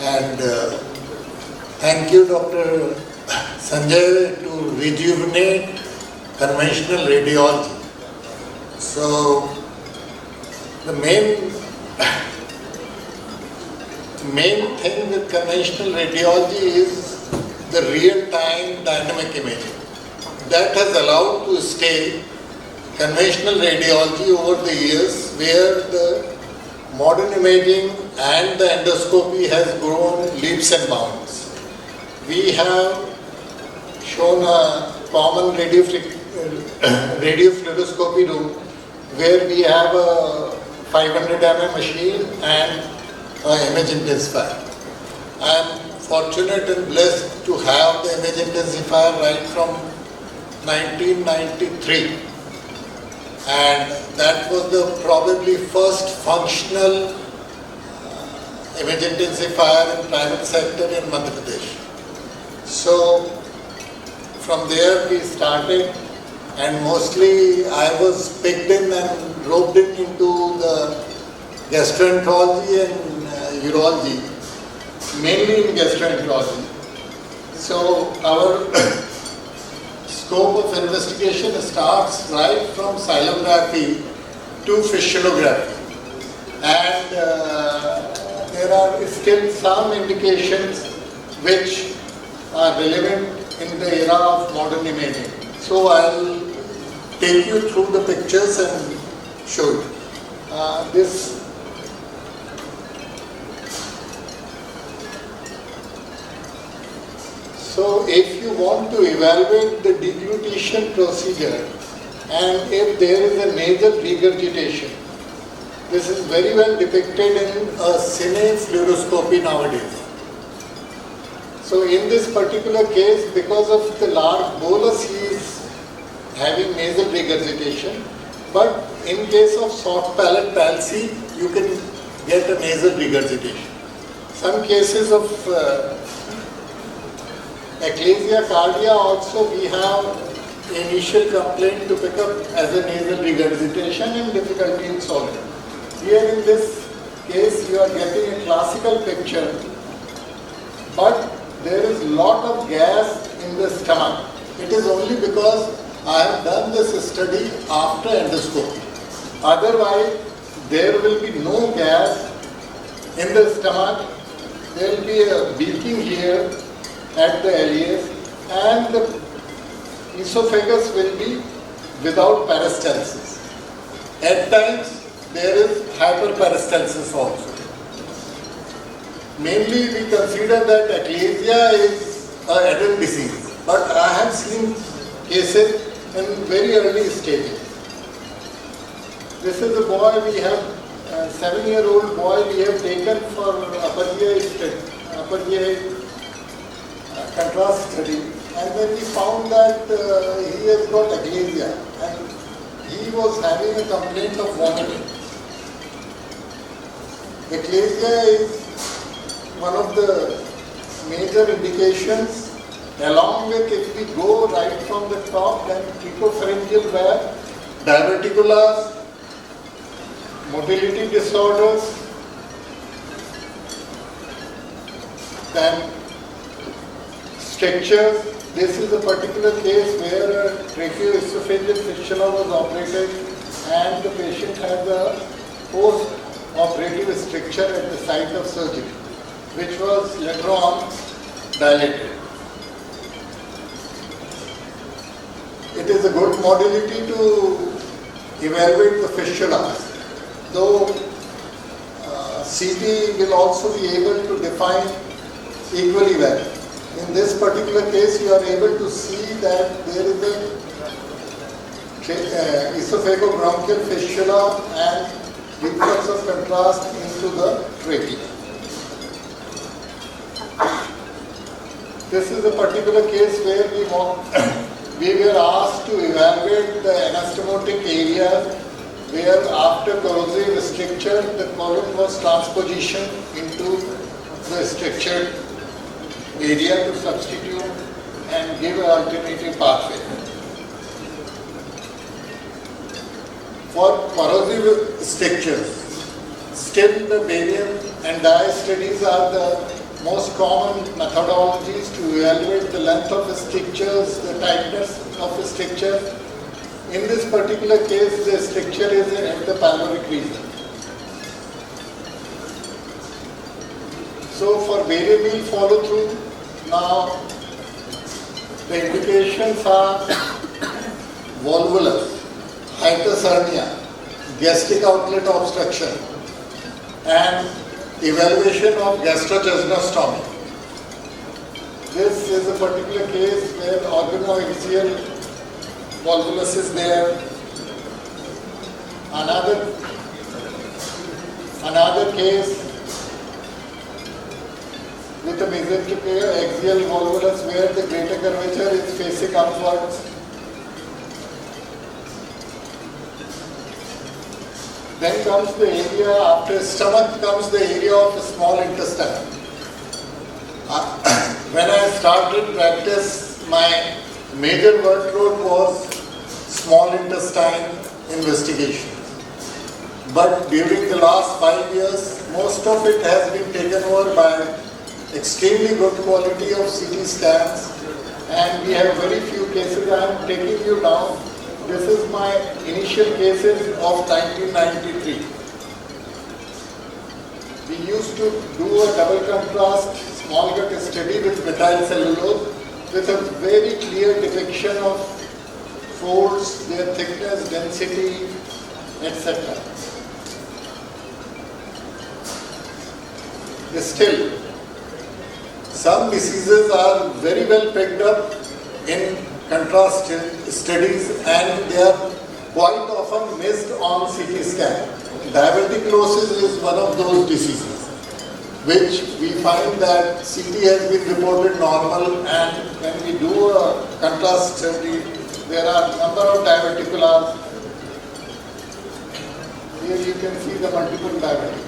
and thank you, Dr. Sanjay, to rejuvenate conventional radiology. So the main thing with conventional radiology is the real-time dynamic imaging. That has allowed to stay conventional radiology over the years, where the modern imaging and the endoscopy has grown leaps and bounds. We have shown a common radiofluoroscopy room where we have a 500 mm machine and an image intensifier. I am fortunate and blessed to have the image intensifier right from 1993, and that was the probably first functional image intensifier in private sector in Madhya Pradesh. So from there we started, and mostly I was picked in and roped in into the gastroenterology and urology, mainly in gastroenterology. So our scope of investigation starts right from xylography to fistulography, and there are still some indications which are relevant in the era of modern imaging. So I'll take you through the pictures and show you. So if you want to evaluate the deglutition procedure and if there is a nasal regurgitation, this is very well depicted in a cine fluoroscopy nowadays. So in this particular case, because of the large bolus, he is having nasal regurgitation, but in case of soft palate palsy, you can get a nasal regurgitation. Some cases of ecclesia cardia also we have initial complaint to pick up as a nasal regurgitation and difficulty in swallowing. Here in this case you are getting a classical picture, but there is lot of gas in the stomach. It is only because I have done this study after endoscopy. Otherwise there will be no gas in the stomach. There will be a beaking here at the alias, and the esophagus will be without peristalsis. At times there is hyperperistalsis also. Mainly we consider that ecclesia is an adult disease, but I have seen cases in very early stages. This is a boy we have, a 7-year-old boy we have taken for upper GI contrast study, and then we found that he has got ecclesia and he was having a complaint of vomiting. Ecclesia is one of the major indications, along with, if we go right from the top, then tricopharyngeal valve, diverticulars, motility disorders, then strictures. This is a particular case where a tracheoesophageal fistula was operated and the patient had a post-operative stricture at the site of surgery, which was later on dilated. It is a good modality to evaluate the fistulas, though CT will also be able to define equally well. In this particular case, you are able to see that there is a esophagobronchial fistula and reflux of contrast into the trachea. This is a particular case where we were asked to evaluate the anastomotic area where after corrosive stricture the colon was transpositioned into the strictured area to substitute and give an alternative pathway. For corrosive strictures, still the barium and dye studies are the most common methodologies to evaluate the length of the strictures, the tightness of the stricture. In this particular case, the stricture is at the pyloric region. So for variable follow-through, now the indications are volvulus, hiatus hernia, gastric outlet obstruction, and evaluation of gastrochesnostomy. This is a particular case where organoaxial volvulus is there. Another case with a mesenteric volvulus where the greater curvature is facing upwards. Then comes the area, after stomach comes the area of the small intestine. When I started practice, my major workload was small intestine investigation. But during the last 5 years, most of it has been taken over by extremely good quality of CT scans, and we have very few cases. I am taking you down. This is my initial cases of 1993. We used to do a double contrast small gut study with methyl cellulose with a very clear depiction of folds, their thickness, density, etc. Still, some diseases are very well picked up in contrast studies and they are quite often missed on CT scan. Diverticulosis is one of those diseases which we find that CT has been reported normal, and when we do a contrast study, there are a number of diverticulars. Here you can see the multiple diverticulars.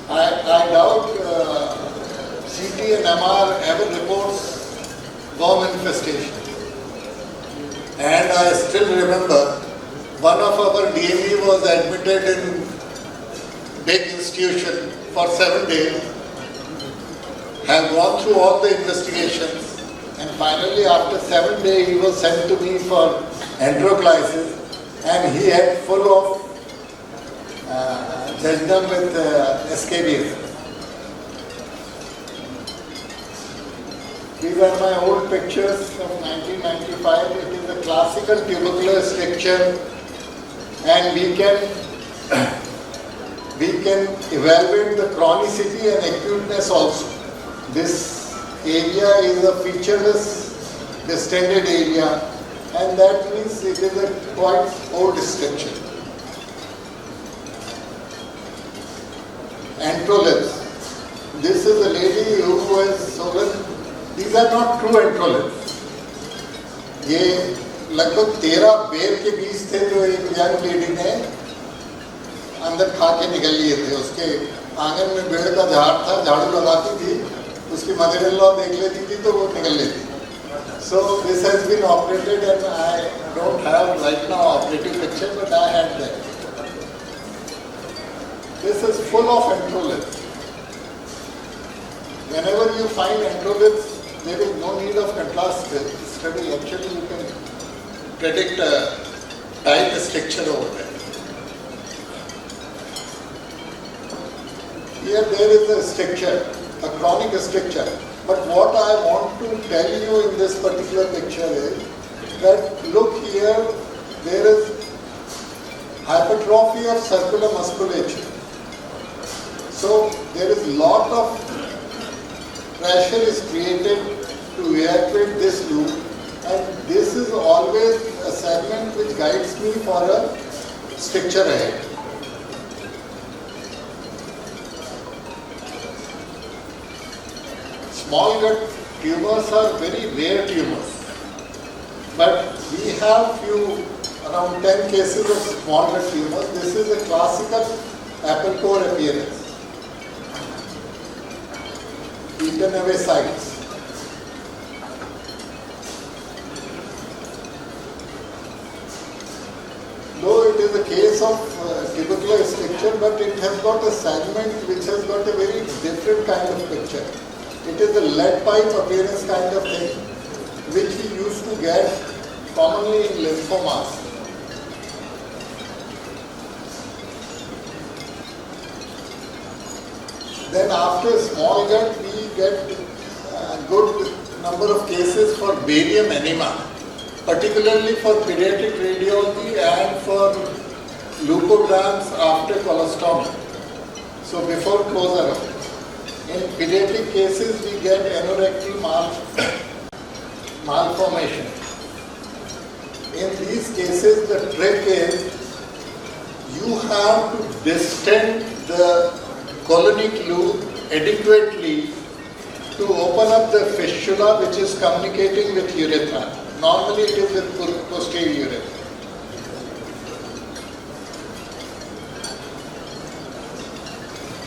I doubt CT and MR ever reports worm infestation. And I still remember one of our DME was admitted in big institution for 7 days, have gone through all the investigations, and finally after 7 days he was sent to me for enteroclysis, and he had full of jejunum with scabies. These are my old pictures of 1995. It is a classical tubercular stricture, and we can evaluate the chronicity and acuteness also. This area is a featureless distended area, and that means it is a quite old stricture. Enteroliths. This is a lady who has swollen. These are not true enteroliths. ये लगभग 13 बेर के बीज थे जो एक young lady ने अंदर खा के निकल लिए थे. उसके आंगन में पेड़ का झाड़ था, झाड़ू लगाती थी, उसकी मदर इन लॉ देख लेती थी तो वो निकल लेती. So this has been operated, and I don't have right now operative picture, but I had that. This is full of enteroliths. Whenever you find enteroliths, there is no need of contrast study. Actually, you can predict a tight structure over there. Here there is a structure, a chronic structure. But what I want to tell you in this particular picture is that look here, there is hypertrophy of circular musculature. So there is lot of pressure is created to evacuate this loop, and this is always a segment which guides me for a stricture ahead. Small gut tumors are very rare tumors, but we have around 10 cases of small gut tumors. This is a classical apple core appearance. Eaten away sites. Though it it is a case of tubercular stricture, but it has got a segment which has got a very different kind of picture. It is a lead pipe appearance kind of thing, which we used to get commonly in lymphomas. Then after small gut, we get a good number of cases for barium enema, particularly for pediatric radiology and for leukograms after colostomy. So before closure. In pediatric cases, we get anorectal malformation. In these cases, the trick is you have to distend the colonic loop adequately to open up the fistula which is communicating with urethra. Normally it is with posterior urethra.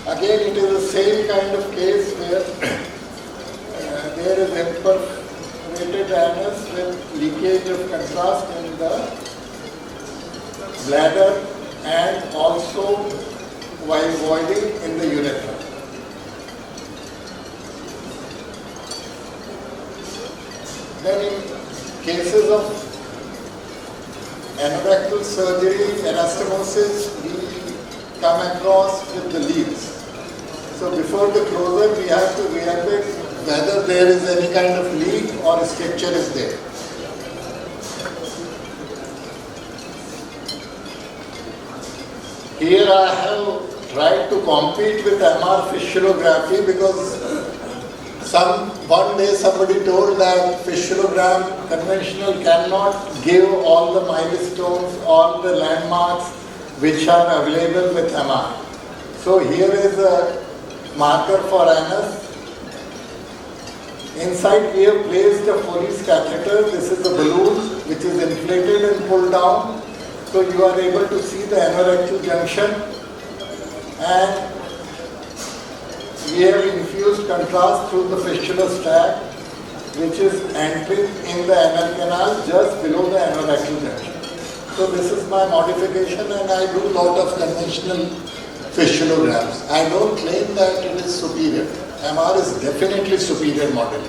Again, it is the same kind of case where there is imperforated anus with leakage of contrast in the bladder and also while voiding in the urethra. Then in cases of anorectal surgery, anastomosis, we come across with the leads. So before the closure, we have to reevaluate whether there is any kind of leak or stricture is there. Here I have tried to compete with MR fistulography because one day somebody told that fistulogram conventional cannot give all the milestones, all the landmarks which are available with MR. So here is a marker for anus. Inside we have placed a Foley's catheter. This is a balloon which is inflated and pulled down. So you are able to see the anorectal junction, and we have infused contrast through the fistular tract which is entering in the anal canal just below the anorectal junction. So this is my modification, and I do a lot of conventional fistulograms. I don't claim that it is superior. MR is definitely superior model,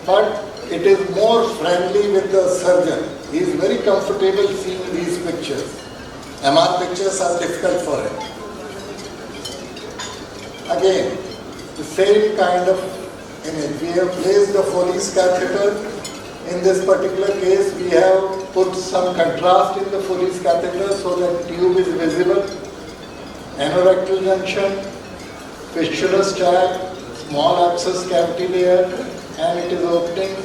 but it is more friendly with the surgeon. He is very comfortable seeing these pictures. MR pictures are difficult for him. Again, the same kind of image. We have placed the Foley's catheter. In this particular case, we have put some contrast in the Foley's catheter so that tube is visible. Anorectal junction, fistular tract, small abscess cavity there, and it is opening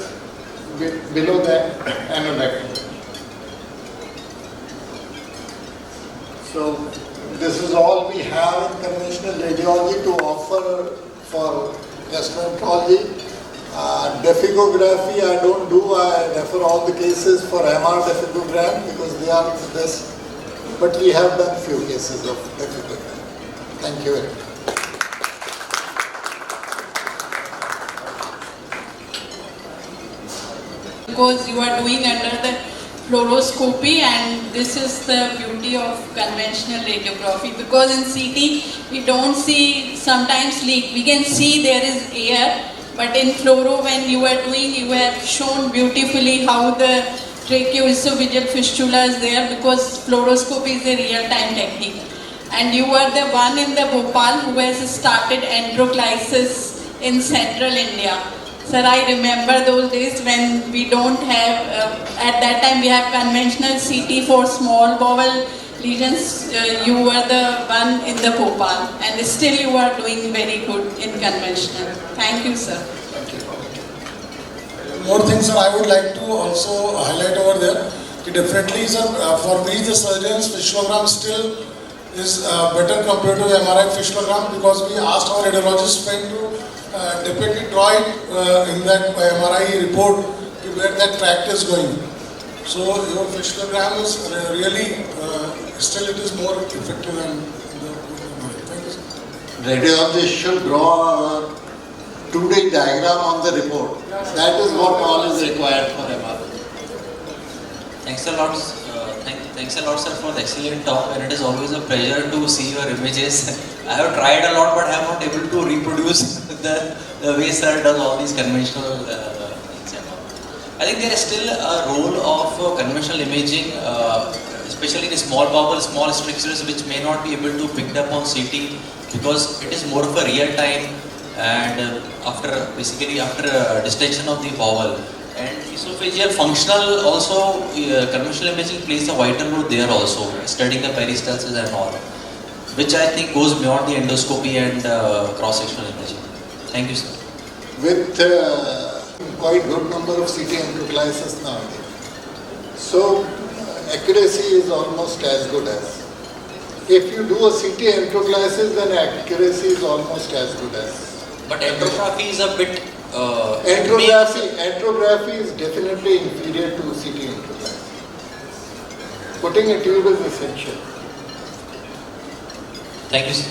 below the anorectal. So this is all we have in conventional radiology to offer for gastroenterology. Deficography I don't do. I refer all the cases for MR defigogram because they are the best. But we have done few cases of defigogram. Thank you very much. Because you are doing under the fluoroscopy, and this is the beauty of conventional radiography, because in CT we don't see sometimes leak. We can see there is air, but in fluoro when you are doing, you have shown beautifully how the tracheoesophageal fistula is there, because fluoroscopy is a real-time technique. And you are the one in the Bhopal who has started enteroclysis in central India. Sir, I remember those days when we don't have, at that time we have conventional CT for small bowel lesions. You were the one in the Bhopal, and still you are doing very good in conventional. Thank you, sir. Thank you. More things, sir, I would like to also highlight over there. Definitely, sir, for me the surgeons, fistulogram still is better compared to the MRI fistulogram, because we asked our radiologist friend to definitely draw it in that MRI report where that tract is going. So your fistulogram is really, still it is more effective than the MRI. Thank you, sir. Radiologist should draw a 2D diagram on the report. That is what all is required for MRI. Thanks a lot. Thanks a lot, sir, for the excellent talk, and it is always a pleasure to see your images. I have tried a lot, but I am not able to reproduce the way sir does all these conventional things and all. I think there is still a role of conventional imaging, especially in small bowel, small strictures, which may not be able to pick up on CT because it is more of a real time and after distension of the bowel. And esophageal functional also, conventional imaging plays a vital role there also, studying the peristalsis and all, which I think goes beyond the endoscopy and cross-sectional imaging. Thank you, sir. With quite good number of CT enteroclysis nowadays. So accuracy is almost as good as. If you do a CT enteroclysis, then accuracy is almost as good as. But enterography is a bit... Enterography is definitely inferior to CT enteroclysis. Putting a tube is essential. Thank you, sir.